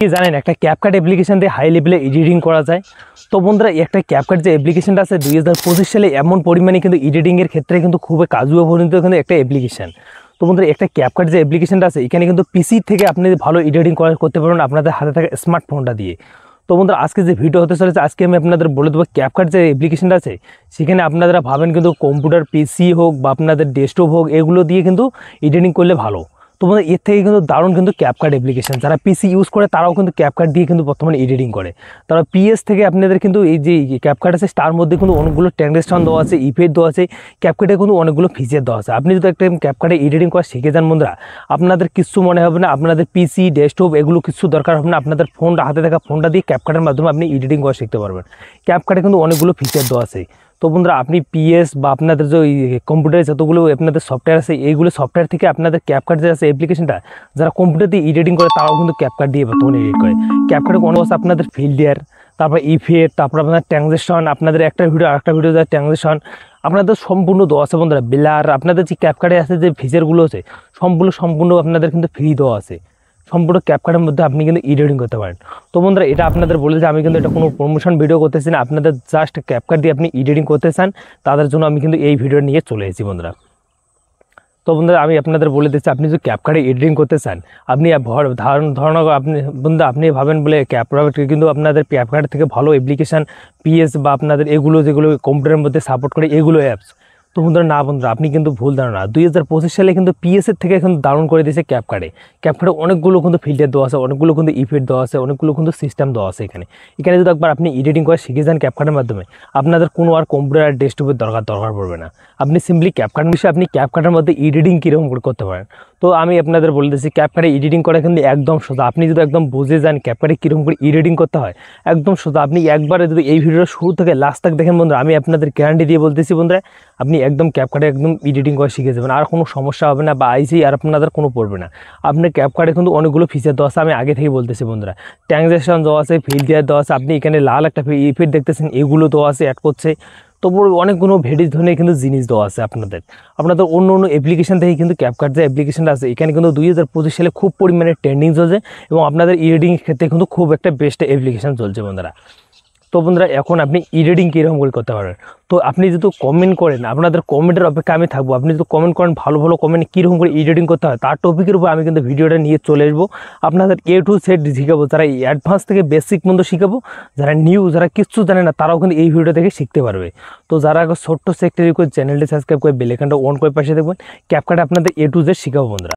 কি জানেন একটা ক্যাপকাট অ্যাপ্লিকেশন দিয়ে হাই লেভেলে এডিটিং করা যায়। তো বন্ধুরা একটা ক্যাপকাট যে অ্যাপ্লিকেশনটা আছে 2025 সালে এমন পরিমাণে কিন্তু এডিটিংয়ের ক্ষেত্রে কিন্তু খুবই কাজুয়া পরিণত কিন্তু একটা অ্যাপ্লিকেশন। তো বন্ধুরা একটা ক্যাপকাট যে অ্যাপ্লিকেশনটা আছে এখানে কিন্তু পিসি থেকে আপনি ভালো এডিটিং করতে পারবেন আপনাদের হাতে থাকা স্মার্টফোনটা দিয়ে। তো বন্ধুরা আজকে যে ভিডিও হতে চলেছে আজকে আমি আপনাদের বলে দেবো ক্যাপকাট যে অ্যাপ্লিকেশনটা আছে সেখানে আপনারা ভাবেন কিন্তু কম্পিউটার পিসি হোক বা আপনাদের ডেস্কটপ হোক এগুলো দিয়ে কিন্তু এডিটিং করলে ভালো। তো বন্ধুরা এর থেকে কিন্তু দারুণ কিন্তু ক্যাপকাট অ্যাপ্লিকেশন যারা পিসি ইউজ করে তারাও কিন্তু ক্যাপকাট দিয়ে কিন্তু বর্তমানে এডিটিং করে। তারা পিএস থেকে আপনাদের কিন্তু এই যে ক্যাপকাট আছে তার মধ্যে কিন্তু অনেকগুলো ট্রানজেকশন দেওয়া আছে, ইফেক্ট দেওয়া আছে, ক্যাপকাটে কিন্তু অনেকগুলো ফিচার দেওয়া আছে। আপনি যদি একটা ক্যাপকাটে এডিটিং করা শিখে যান বন্ধুরা আপনাদের কিছু মনে হবে না, আপনাদের পিসি ডেস্কটপ এগুলো কিছু দরকার হবে না, আপনাদের ফোনটা হাতে থাকা ফোনটা দিয়ে ক্যাপকাটের মাধ্যমে আপনি এডিটিং করা শিখতে পারবেন। ক্যাপকাটে কিন্তু অনেকগুলো ফিচার দেওয়া আছে। তো বন্ধুরা আপনি পিএস বা আপনাদের যে কম্পিউটারে যতগুলো আপনাদের সফটওয়্যার আছে এইগুলো সফটওয়্যার থেকে আপনাদের ক্যাপকাট যে আছে অ্যাপ্লিকেশনটা যারা কম্পিউটার দিয়ে এডিটিং করে তারাও কিন্তু ক্যাপকাট দিয়ে বর্তমানে এডিট করে। ক্যাপকাটে কোনো আছে আপনাদের ফিল্টার, তারপর ইফেক্ট, তারপর আপনার ট্রানজেকশন, আপনাদের একটা ভিডিও আরেকটা ভিডিও যার ট্রানজেকশন আপনাদের সম্পূর্ণ দেওয়া আছে বন্ধুরা। ব্লার আপনাদের যে ক্যাপকাটে আছে যে ফিচারগুলো আছে সম্পূর্ণ আপনাদের কিন্তু ফ্রি দেওয়া আছে। সম্পূর্ণ ক্যাপকাটের মধ্যে আপনি কিন্তু এডিটিং করতে পারেন। তো বন্ধুরা এটা আপনাদের বলে যে আমি কিন্তু এটা কোনো প্রমোশন ভিডিও করতেছি না, আপনাদের জাস্ট ক্যাপকাট দিয়ে আপনি এডিটিং করতে চান তাদের জন্য আমি কিন্তু এই ভিডিও নিয়ে চলে এসেছি বন্ধুরা। তো বন্ধুরা আমি আপনাদের বলে দিচ্ছি আপনি যদি ক্যাপকাটে এডিটিং করতে চান আপনি ধারণা আপনি বন্ধু আপনি ভাবেন বলে ক্যাপকাট কিন্তু আপনাদের ক্যাপকাট থেকে ভালো অ্যাপ্লিকেশান পিএস বা আপনাদের এগুলো যেগুলো কম্পিউটারের মধ্যে সাপোর্ট করে এগুলো অ্যাপস। তো বন্ধুরা না বন্ধুরা আপনি কিন্তু ভুল ধারণা, 2025 সালে কিন্তু পিএসের থেকে কিন্তু দারুণ করে দিয়েছে ক্যাপকাটে। ক্যাপকাটে অনেকগুলো কিন্তু ফিল্টার দেওয়া আছে, অনেকগুলো কিন্তু ইফেক্ট দেওয়া আছে, অনেকগুলো কিন্তু সিস্টেম দেওয়া আছে। এখানে যদি একবার আপনি এডিটিং করে শিখে যান ক্যাপকাটের মাধ্যমে আপনাদের কোনো আর কম্পিউটার আর ডেস্কটপের দরকার পড়বে না। আপনি সিম্পলি ক্যাপকাট বিষয়ে আপনি ক্যাপকাটের মধ্যে এডিটিং কীরকম করতে পারেন। তো আমি আপনাদের বলে দিচ্ছি ক্যাপকাটে এডিটিং করা কিন্তু একদম সোজা। আপনি যদি একদম বুঝে যান ক্যাপকাটে কীরকম করে এডিটিং করতে হয় একদম সোজা। আপনি একবারে যদি এই ভিডিওটা শুরু থেকে লাস্ট তক দেখেন বন্ধুরা আমি আপনাদের গ্যারান্টি দিয়ে বলতেছি বন্ধুরা আপনি একদম ক্যাপকাটে একদম এডিটিং করে শিখে যাবেন, আর কোনো সমস্যা হবে না বা আইসি আর আপনাদের কোনো পড়বে না। আপনার ক্যাপকাটে কিন্তু অনেকগুলো ফিচার দেওয়া আছে আমি আগে থেকে বলতেছি বন্ধুরা। ট্রানজেকশন দেওয়া আছে, ফিল্টার দেওয়া আছে, আপনি এখানে লাল একটা ইফেক্ট দেখতেছেন এগুলো দেওয়া আছে অ্যাড করছে। তো অনেকগুলো ভেরিজ ধরনের কিন্তু জিনিস দেওয়া আছে আপনাদের অন্য অ্যাপ্লিকেশন থেকে কিন্তু ক্যাপকাট যে অ্যাপ্লিকেশনটা আছে এখানে কিন্তু 2025 সালে খুব পরিমাণে ট্রেন্ডিং চলছে এবং আপনাদের এডিটিংয়ের ক্ষেত্রে কিন্তু খুব একটা বেস্ট অ্যাপ্লিকেশন চলছে বন্ধুরা। তো বন্ধুরা এখন আপনি এডিটিং কীরকম করে করতে পারবেন। তো আপনি যদি কমেন্ট করেন আপনাদের কমেন্টের অপেক্ষা আমি থাকবো। আপনি যদি কমেন্ট করেন ভালো কমেন্ট কীরকম করে এডিটিং করতে হয় তার টপিকের উপর আমি কিন্তু ভিডিওটা নিয়ে চলে আসবো। আপনাদের A to Z শিখাবো, যারা অ্যাডভান্স থেকে বেসিক পর্যন্ত শিখাবো, যারা নিউ যারা কিচ্ছু জানে না তারাও কিন্তু এই ভিডিও থেকে শিখতে পারবে। তো যারা ছোট্ট সেক্টরি করে চ্যানেলটি সাবস্ক্রাইব করে বেল আইকনটা অন করে পাশে দেখবেন ক্যাপকাটে আপনাদের A to Z শিখাবো বন্ধুরা।